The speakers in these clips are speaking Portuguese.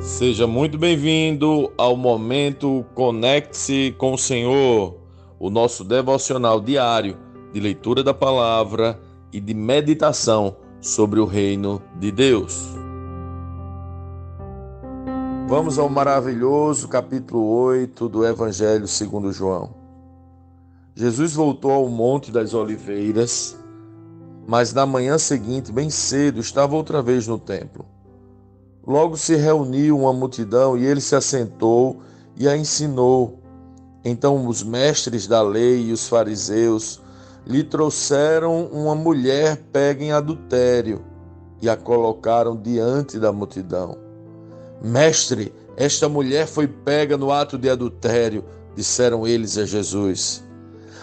Seja muito bem-vindo ao Momento Conecte-se com o Senhor, o nosso devocional diário de leitura da palavra e de meditação sobre o reino de Deus. Vamos ao maravilhoso capítulo 8 do Evangelho segundo João. Jesus voltou ao Monte das Oliveiras, mas na manhã seguinte, bem cedo, estava outra vez no templo. Logo se reuniu uma multidão e ele se assentou e a ensinou. Então os mestres da lei e os fariseus lhe trouxeram uma mulher pega em adultério e a colocaram diante da multidão. Mestre, esta mulher foi pega no ato de adultério, disseram eles a Jesus.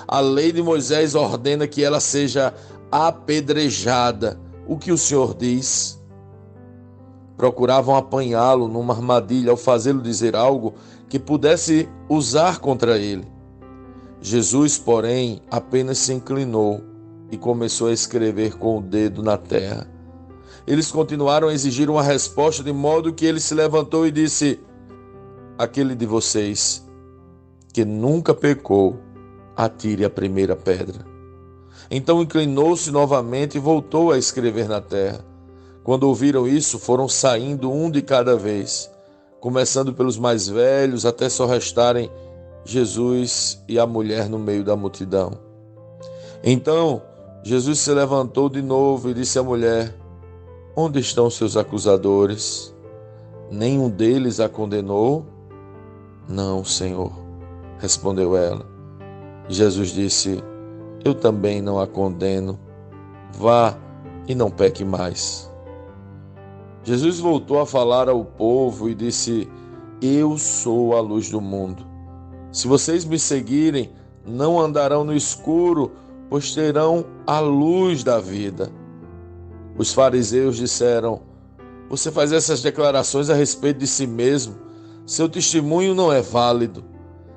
A lei de Moisés ordena que ela seja apedrejada. O que o Senhor diz? Procuravam apanhá-lo numa armadilha ao fazê-lo dizer algo que pudesse usar contra ele. Jesus, porém, apenas se inclinou e começou a escrever com o dedo na terra. Eles continuaram a exigir uma resposta, de modo que ele se levantou e disse: aquele de vocês que nunca pecou, atire a primeira pedra. Então inclinou-se novamente e voltou a escrever na terra. Quando ouviram isso, foram saindo um de cada vez, começando pelos mais velhos, até só restarem Jesus e a mulher no meio da multidão. Então Jesus se levantou de novo e disse à mulher: onde estão seus acusadores? Nenhum deles a condenou? Não, Senhor, respondeu ela. Jesus disse: eu também não a condeno. Vá e não peque mais. Jesus voltou a falar ao povo e disse: eu sou a luz do mundo. Se vocês me seguirem, não andarão no escuro, pois terão a luz da vida. Os fariseus disseram: você faz essas declarações a respeito de si mesmo. Seu testemunho não é válido.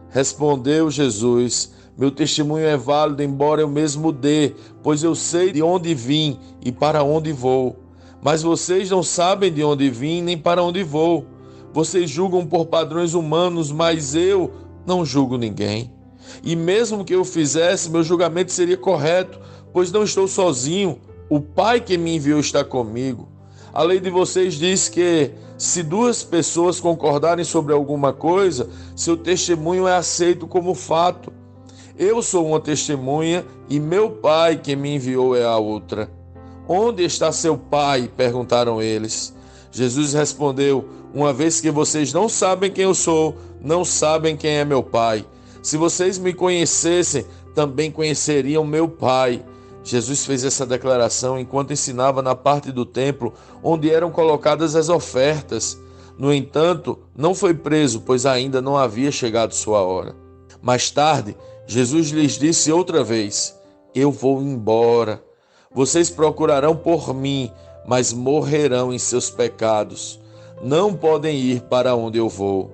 Respondeu Jesus: meu testemunho é válido, embora eu mesmo dê, pois eu sei de onde vim e para onde vou. Mas vocês não sabem de onde vim nem para onde vou. Vocês julgam por padrões humanos, mas eu não julgo ninguém. E mesmo que eu fizesse, meu julgamento seria correto, pois não estou sozinho. O Pai que me enviou está comigo. A lei de vocês diz que, se duas pessoas concordarem sobre alguma coisa, seu testemunho é aceito como fato. Eu sou uma testemunha e meu Pai que me enviou é a outra. Onde está seu pai? Perguntaram eles. Jesus respondeu: uma vez que vocês não sabem quem eu sou, não sabem quem é meu pai. Se vocês me conhecessem, também conheceriam meu pai. Jesus fez essa declaração enquanto ensinava na parte do templo onde eram colocadas as ofertas. No entanto, não foi preso, pois ainda não havia chegado sua hora. Mais tarde, Jesus lhes disse outra vez: eu vou embora. Vocês procurarão por mim, mas morrerão em seus pecados. Não podem ir para onde eu vou.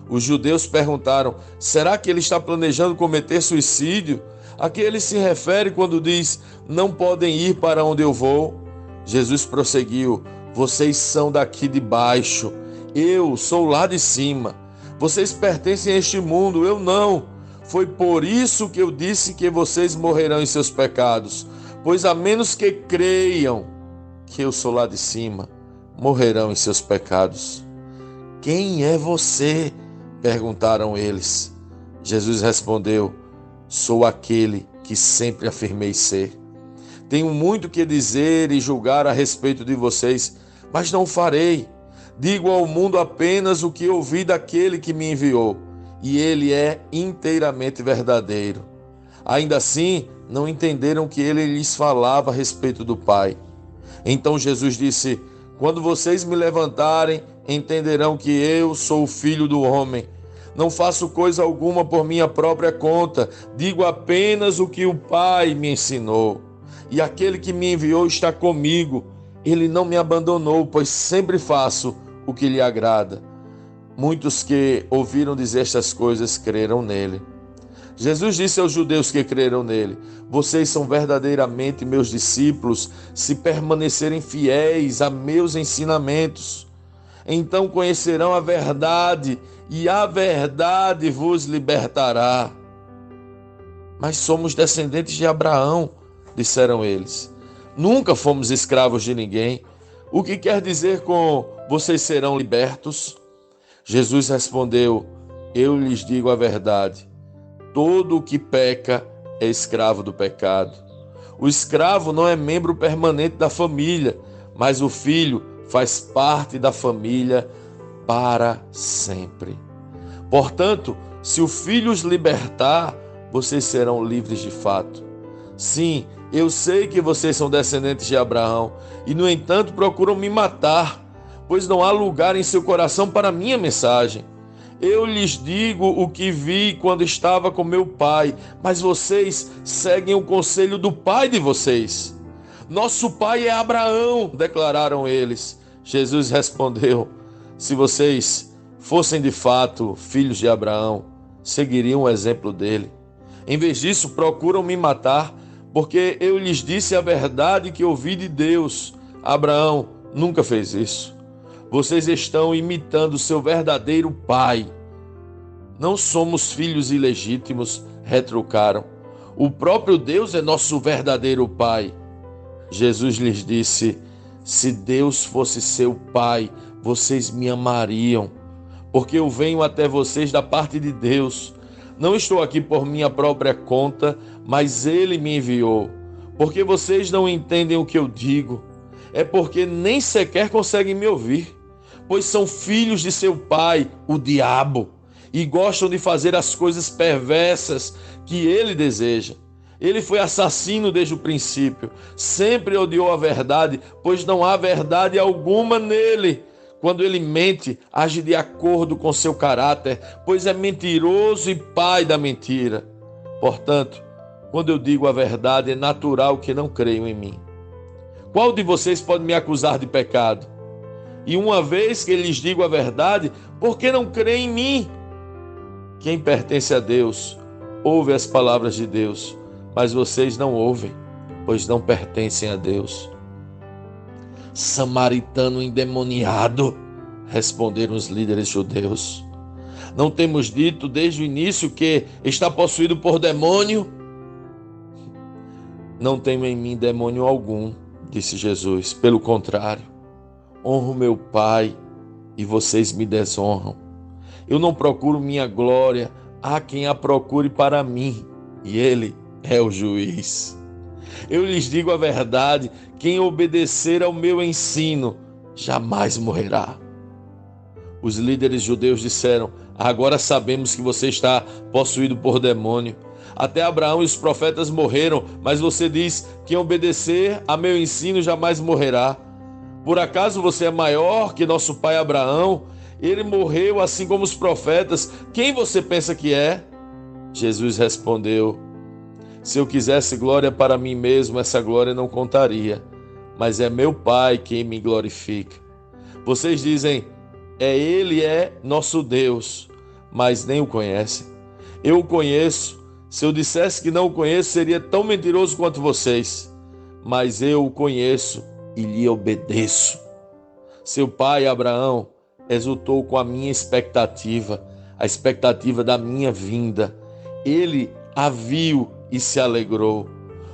Os judeus perguntaram: será que ele está planejando cometer suicídio? A que ele se refere quando diz: não podem ir para onde eu vou? Jesus prosseguiu: vocês são daqui de baixo, eu sou lá de cima. Vocês pertencem a este mundo, eu não. Foi por isso que eu disse que vocês morrerão em seus pecados. Pois a menos que creiam que eu sou lá de cima, morrerão em seus pecados. Quem é você? Perguntaram eles. Jesus respondeu: sou aquele que sempre afirmei ser. Tenho muito que dizer e julgar a respeito de vocês, mas não farei. Digo ao mundo apenas o que ouvi daquele que me enviou, e ele é inteiramente verdadeiro. Ainda assim, não entenderam que ele lhes falava a respeito do Pai. Então Jesus disse: quando vocês me levantarem, entenderão que eu sou o Filho do Homem. Não faço coisa alguma por minha própria conta, digo apenas o que o Pai me ensinou. E aquele que me enviou está comigo. Ele não me abandonou, pois sempre faço o que lhe agrada. Muitos que ouviram dizer estas coisas creram nele. Jesus disse aos judeus que creram nele: vocês são verdadeiramente meus discípulos se permanecerem fiéis a meus ensinamentos. então conhecerão a verdade, e a verdade vos libertará. Mas somos descendentes de Abraão, disseram eles. Nunca fomos escravos de ninguém. O que quer dizer com vocês serão libertos? Jesus respondeu: eu lhes digo a verdade. Todo o que peca é escravo do pecado. O escravo não é membro permanente da família, mas o filho faz parte da família para sempre. Portanto, se o filho os libertar, vocês serão livres de fato. Sim, eu sei que vocês são descendentes de Abraão e, no entanto, procuram me matar, pois não há lugar em seu coração para a minha mensagem. Eu lhes digo o que vi quando estava com meu pai, mas vocês seguem o conselho do pai de vocês. Nosso pai é Abraão, declararam eles. Jesus respondeu: se vocês fossem de fato filhos de Abraão, seguiriam o exemplo dele. Em vez disso, procuram me matar, porque eu lhes disse a verdade que ouvi de Deus. Abraão nunca fez isso. Vocês estão imitando seu verdadeiro pai. Não somos filhos ilegítimos, retrucaram. O próprio Deus é nosso verdadeiro pai. Jesus lhes disse: se Deus fosse seu pai, vocês me amariam, porque eu venho até vocês da parte de Deus. Não estou aqui por minha própria conta, mas Ele me enviou. Porque vocês não entendem o que eu digo, é porque nem sequer conseguem me ouvir, pois são filhos de seu pai, o diabo, e gostam de fazer as coisas perversas que ele deseja. Ele foi assassino desde o princípio, sempre odiou a verdade, pois não há verdade alguma nele. Quando ele mente, age de acordo com seu caráter, pois é mentiroso e pai da mentira. Portanto, quando eu digo a verdade, é natural que não creiam em mim. Qual de vocês pode me acusar de pecado? E uma vez que lhes digo a verdade, por que não creem em mim? Quem pertence a Deus, ouve as palavras de Deus, mas vocês não ouvem, pois não pertencem a Deus. Samaritano endemoniado, responderam os líderes judeus. Não temos dito desde o início que está possuído por demônio? Não tenho em mim demônio algum, disse Jesus. Pelo contrário, honro meu Pai e vocês me desonram. Eu não procuro minha glória, há quem a procure para mim, e Ele é o juiz. Eu lhes digo a verdade, quem obedecer ao meu ensino jamais morrerá. Os líderes judeus disseram: agora sabemos que você está possuído por demônio. Até Abraão e os profetas morreram, mas você diz: quem obedecer a meu ensino jamais morrerá. Por acaso você é maior que nosso pai Abraão? Ele morreu assim como os profetas. Quem você pensa que é? Jesus respondeu: se eu quisesse glória para mim mesmo, essa glória não contaria, mas é meu Pai quem me glorifica. Vocês dizem: Ele é nosso Deus, mas nem o conhecem. Eu o conheço. Se eu dissesse que não o conheço, seria tão mentiroso quanto vocês. Mas eu o conheço e lhe obedeço. Seu pai Abraão exultou com a minha expectativa, a expectativa da minha vinda. Ele a viu e se alegrou.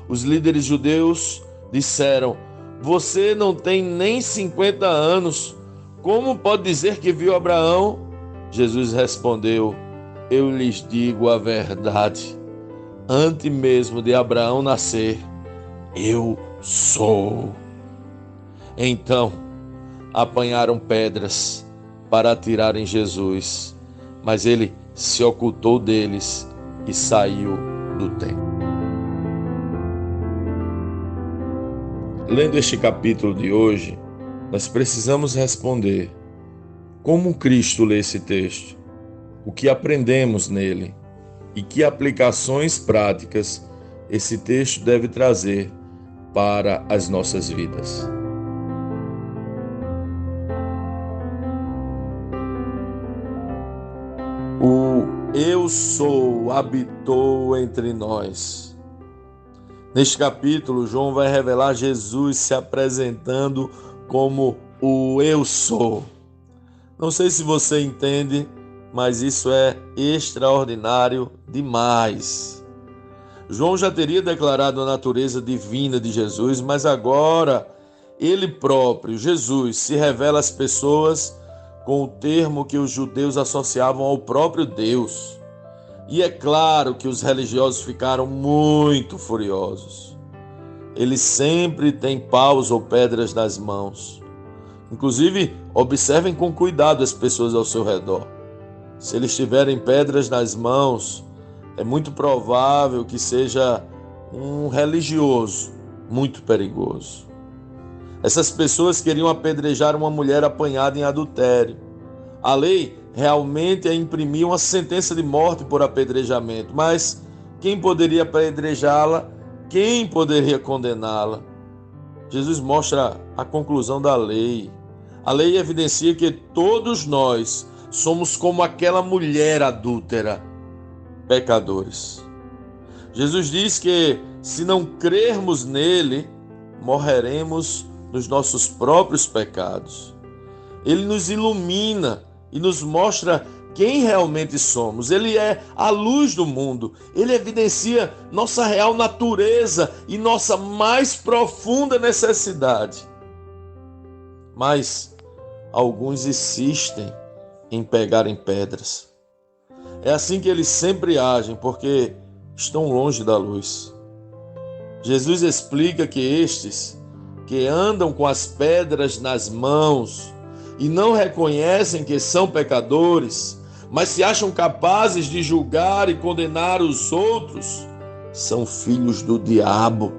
Os líderes judeus disseram: você não tem nem 50 anos. Como pode dizer que viu Abraão? Jesus respondeu: eu lhes digo a verdade. Antes mesmo de Abraão nascer, eu sou. Então apanharam pedras para atirar em Jesus, mas ele se ocultou deles e saiu do templo. Lendo este capítulo de hoje, nós precisamos responder: como Cristo lê esse texto? O que aprendemos nele? E que aplicações práticas esse texto deve trazer para as nossas vidas? O Eu Sou habitou entre nós. Neste capítulo, João vai revelar Jesus se apresentando como o Eu Sou. Não sei se você entende, mas isso é extraordinário demais. João já teria declarado a natureza divina de Jesus, mas agora ele próprio, Jesus, se revela às pessoas com o termo que os judeus associavam ao próprio Deus. E é claro que os religiosos ficaram muito furiosos. Eles sempre têm paus ou pedras nas mãos. Inclusive, observem com cuidado as pessoas ao seu redor. Se eles tiverem pedras nas mãos, é muito provável que seja um religioso muito perigoso. Essas pessoas queriam apedrejar uma mulher apanhada em adultério. A lei realmente imprimia uma sentença de morte por apedrejamento, mas quem poderia apedrejá-la? Quem poderia condená-la? Jesus mostra a conclusão da lei. A lei evidencia que todos nós somos como aquela mulher adúltera, pecadores. Jesus diz que se não crermos nele, morreremos nos nossos próprios pecados. Ele nos ilumina e nos mostra quem realmente somos. Ele é a luz do mundo. Ele evidencia nossa real natureza e nossa mais profunda necessidade. Mas alguns insistem em pegarem pedras. É assim que eles sempre agem, porque estão longe da luz. Jesus explica que estes que andam com as pedras nas mãos e não reconhecem que são pecadores, mas se acham capazes de julgar e condenar os outros, são filhos do diabo.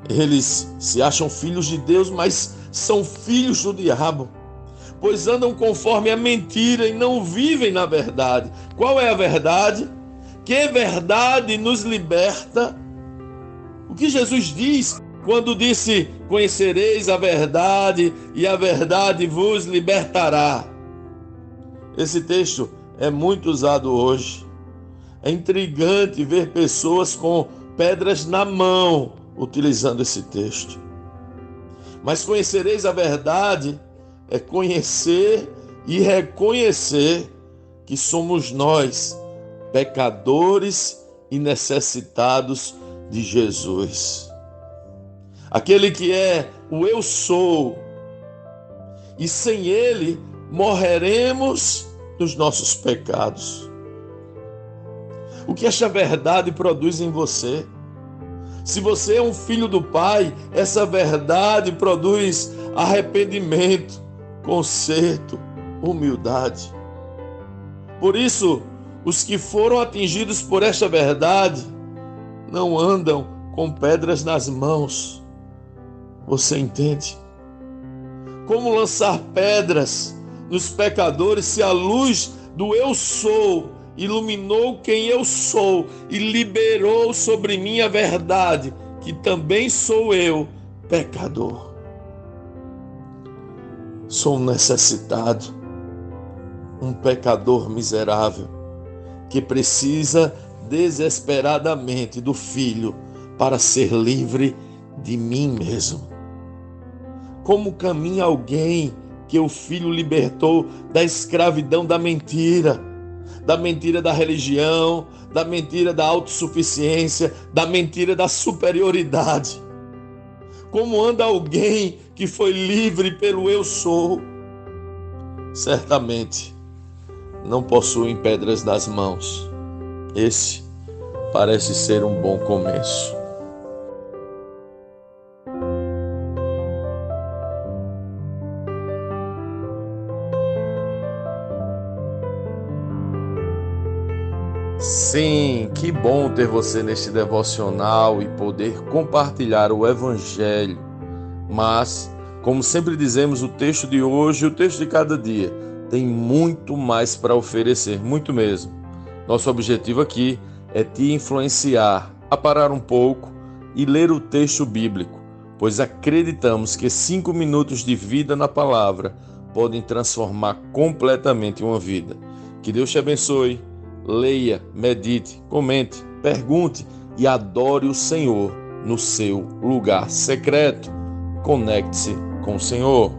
Eles se acham filhos de Deus, mas são filhos do diabo, pois andam conforme a mentira e não vivem na verdade. Qual é a verdade? Que verdade nos liberta? O que Jesus diz quando disse: conhecereis a verdade e a verdade vos libertará? Esse texto é muito usado hoje. É intrigante ver pessoas com pedras na mão utilizando esse texto. Mas conhecereis a verdade é conhecer e reconhecer que somos nós, pecadores e necessitados de Jesus. Aquele que é o eu sou, e sem ele morreremos nos nossos pecados. O que esta verdade produz em você? Se você é um filho do Pai, essa verdade produz arrependimento, conserto, humildade. Por isso, os que foram atingidos por esta verdade não andam com pedras nas mãos. Você entende? Como lançar pedras nos pecadores se a luz do eu sou iluminou quem eu sou e liberou sobre mim a verdade, que também sou eu, pecador? Sou um necessitado, um pecador miserável, que precisa desesperadamente do Filho para ser livre de mim mesmo. Como caminha alguém que o Filho libertou da escravidão da mentira da religião, da mentira da autossuficiência, da mentira da superioridade? Como anda alguém que foi livre pelo eu sou? Certamente não possuem pedras nas mãos. Esse parece ser um bom começo. Sim, que bom ter você neste devocional e poder compartilhar o Evangelho. Mas, como sempre dizemos, o texto de hoje e o texto de cada dia tem muito mais para oferecer, muito mesmo. Nosso objetivo aqui é te influenciar a parar um pouco e ler o texto bíblico, pois acreditamos que 5 minutos de vida na palavra podem transformar completamente uma vida. Que Deus te abençoe. Leia, medite, comente, pergunte e adore o Senhor no seu lugar secreto. Conecte-se com o Senhor.